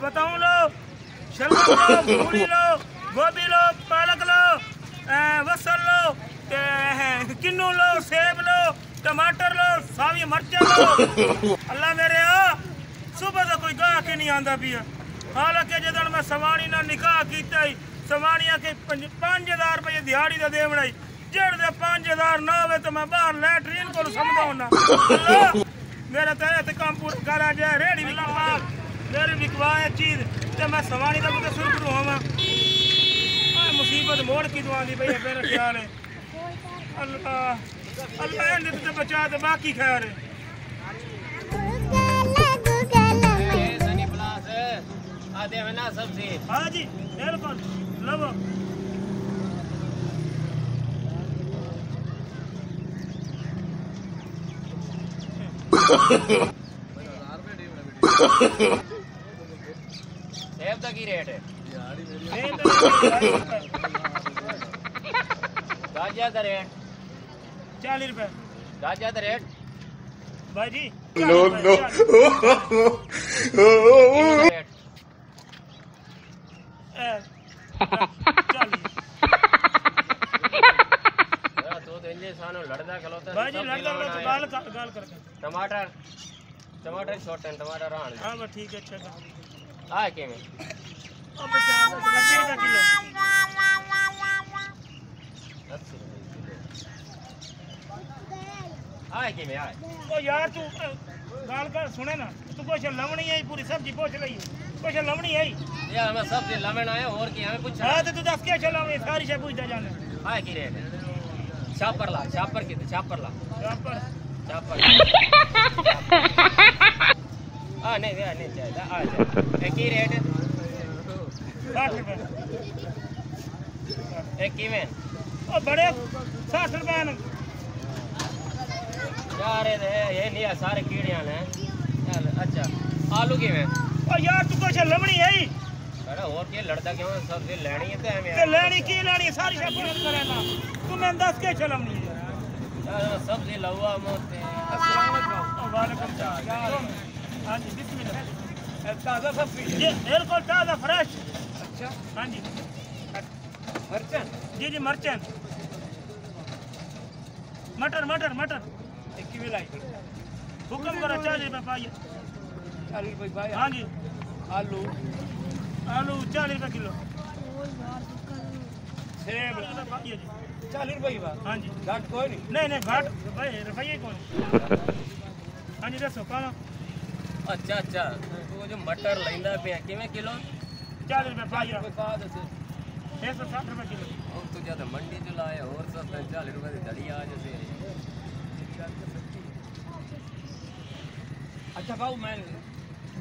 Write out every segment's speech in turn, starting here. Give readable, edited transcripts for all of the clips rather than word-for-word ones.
बताऊं लो, शलगम लो, मूली लो, गोभी लो, पालक लो, वसल लो, किन्नू लो, सेब लो, टमाटर लो, सावी मिर्चा लो। अल्लाह मेरे सुबह तो कोई गाह के नहीं आंदा पिया। हालांकि जदन मैं सवाणी ना निकाह कीता ही सवाणिया के 5000 रुपये दिहाड़ी का देवना ही जेड़ दे 5000 ना हो तो मैं बाहर लैटरीन को समझा होना। मेरा तो ये काम पूरा करा जाए रेड़ी विकवा मेरी विकवा है चीज तो मैं सवाणी का मुझे शुरू होवा मुसीबत मोड़ की दुआ दी भैया मेरा ख्याल है। अल्लाह अल्लाह ने तुझे बचा तो बाकी खैर है। आते हैं ना सबसे। हाँ जी बिल्कुल लो सेब का की रेट है? गाजर का रेट 40 रुपए। गाजर का रेट भाई जी नो नो रेट तो इंसान लड़दा खलोता भाई जी लड़का गाल गाल करके टमाटर टमाटर शॉर्ट है टमाटर रान हाँ बस ठीक है अच्छा आ के में अब 80 रुपए किलो आए कि में आए ओ यार तू गाल कर सुने ना तू कुछ लवणी है पूरी सब्जी पूछ लई कुछ लवणी है यार मैं सबसे लवण आया और की हमें कुछ हां तो तू दस के चलावे सारी से पूछता जाने आए की रेट है छापर ला छापर की छापर ला छापर छापर आ नहीं चाहिए आ जा एक ही रेट 60 रुपए एक की में ओ बड़े 60 रुपए न यार ये नहीं है सारे कीड़ियां हैं चल अच्छा आलू की में ओ यार तू कुछ लवणी है अरे और के लड़दा क्यों सब्जी लेनी है तो हमें ते लेनी की लेनी सारी से पूछ करेगा तू मैं 10 के चलमनी यार सब्जी लवा मोते अस्सलाम वालेकुम वालेकुम सलाम हां जी बिस्मिल्लाह ताजा सब्जी ये बिल्कुल ताजा फ्रेश अच्छा हां जी मर्चन जी जी मर्चन मटर मटर मटर एक की लाई हुक्म करो 40 रुपए पाइए 40 रुपए भाई हां जी आलू आलू 40 रुपए किलो सेब पाइए जी 40 रुपए हां जी घाट कोई नहीं घाट भाई रुपये कोई हां जी दसो कौन अच्छा अच्छा तो जो मटर लेंदा पे किवें किलो 40 रुपए पाइए 160 रुपए किलो और तो ज्यादा मंडी जो लाए और सब 40 रुपए की दड़ी आ जैसे अच्छा बाबू मैं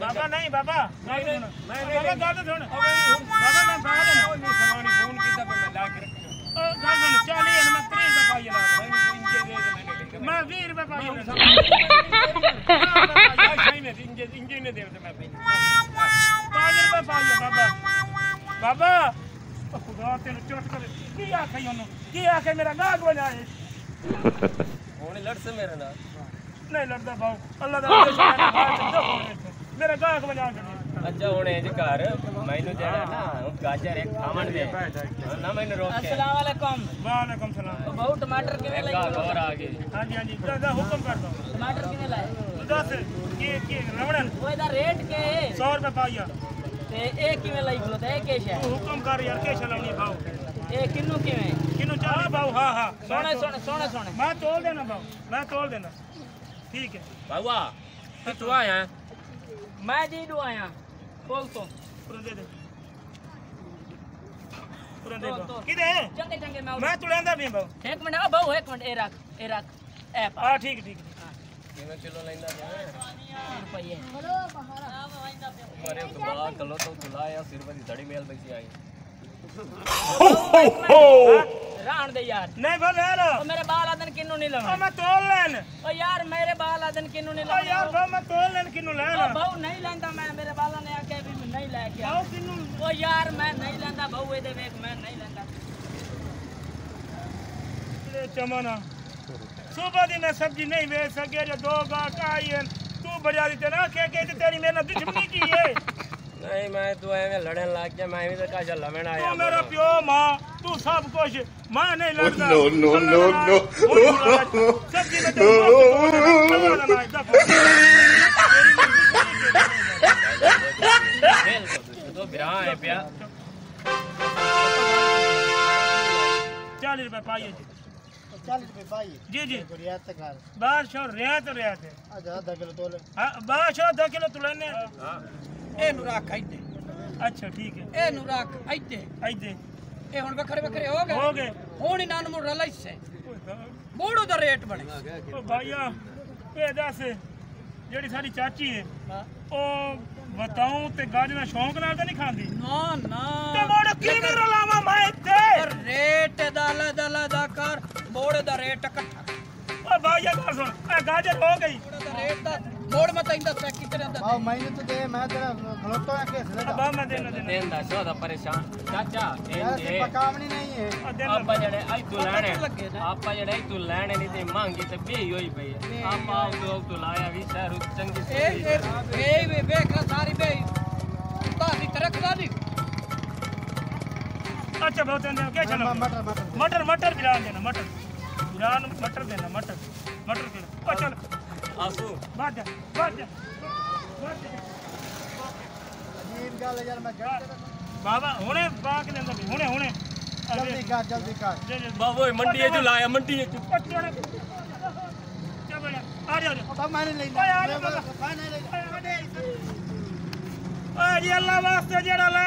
बाबा नहीं बाबा नहीं मैं बाबा गाल तो सुन बाबा मैं बाहर ना सामान फोन कीता पे मैं ला के गाल सुन 40 है मैं 30 रुपए पाइए ला मैं 20 रुपए पाइए इंजे ने दे मैं 5 रुपए पाइए बाबा बाबा खुदा तेन चोट करे की आखे ओनु की आखे मेरा गाग बनाए होने लड़ से मेरे ना नहीं लड़दा भाऊ अल्लाह दा मेरा गाग बना के अच्छा होने जे घर मैनू जेड़ा ना गाजर एक खामण दे ना मैनू रोक के अस्सलाम वालेकुम वालेकुम सलाम तो बहुत टमाटर किने लाई और आ गए हां जी दादा हुक्म कर दो टमाटर किने लाई दस की लवणन वो इधर रेट के 100 रुपए पाइया ते एक किने लाई बोलो ते एक के है तू हुक्म कर यार के चलावनी भाऊ एक किन्नू किने किनु 40 भाऊ हां सोने मैं तोल देना भाऊ मैं तोल देना ठीक है बाबा तू आया मैं जी दो आया बोल तो पुरंदे दे किदे चंगे चंगे मैं तुलेंदा भी भाऊ एक मिनट ओ भाऊ एक मिनट ए रख ए पा हां ठीक किलो किलो लेंदा है रुपये अरे तो बड़ा कलो तो तुलाया सिर पर धड़ी मेल बची आई राण दे यार नहीं भाई ले लो ओ मेरे बाल आदन किन्नू नहीं ओ लवण मैं तोल लेन ओ यार मेरे बाल आदन किन्नू नहीं ओ लवण यार भाऊ मैं तोल लेन किनु ले ओ लो भाऊ नहीं लेंदा मैं मेरे बाला ने आके भी नहीं लेके आ भाऊ किनु ओ यार मैं नहीं लेंदा भाऊ ए दे वेख मैं नहीं लेंदा ये चमना सुबह दी मैं सब्जी नहीं बेच सके जो 2 गांठ आई है तू बजा दी तेरा के तेरी मेरे दुश्मनी की है नहीं नहीं मैं तू एवें लड़न लग गया मैं भी तो काशा लवण आया तू मेरा प्यो मां तू सब कुछ मैं नहीं लड़दा No, no, no, no. सब्जी में तो तो बिरा है पिया 40 रुपए पाइए जी 40 रुपए पाइए जी जी रियायत कर बादशाह रियायत है आजा आधा किलो तोले बादशाह 2 किलो तुलने ए नु रख आइते अच्छा ठीक है ए नु रख आइते आइदे ए हुन बखरे बखरे हो गए हुन ही नान मुड़ रला इससे बूढ़ो दा रेट बने ओ भाईया ए दस जेड़ी साडी चाची है ओ बताऊं ते गाजरा शौक नाल तो नहीं खांदी ना ना ते मोड़ किवें रलावा मैं ते रेट दाला दाला दा कर बोड़ दा रेट इकट्ठा ओ भाईया गल सुन ए गाजर हो गई बोड़ दा रेट दा मोड़ मत इंदा पैकेट तेरे अंदर आओ मैंने तो दे मैं तेरा खलोता है कैसे लगा अब मैं देना देन दा सौदा परेशान चाचा यार दे से पकावनी नहीं है आपा जड़े आई तू लेने आपा जड़े तू लेने नहीं ते मांगी ते बे होई पई आपा तू लाया भी शहर चंगी ए बेखरा सारी बे तासी तरख दा दी अच्छा बहुत देना क्या चलो मटर मटर बिरान देना मटर देना मटर देना ओ चल आसू बात जा अजीब गल यार मैं बाबा हुने बाक ने अंदर हुने जल्दी कर बाबू मंडी जो लाया मंडी क्या बोला आ जा अब मैंने ले ओए आ जा मैं नहीं ले जी अल्लाह वास्ते जेड़ा ले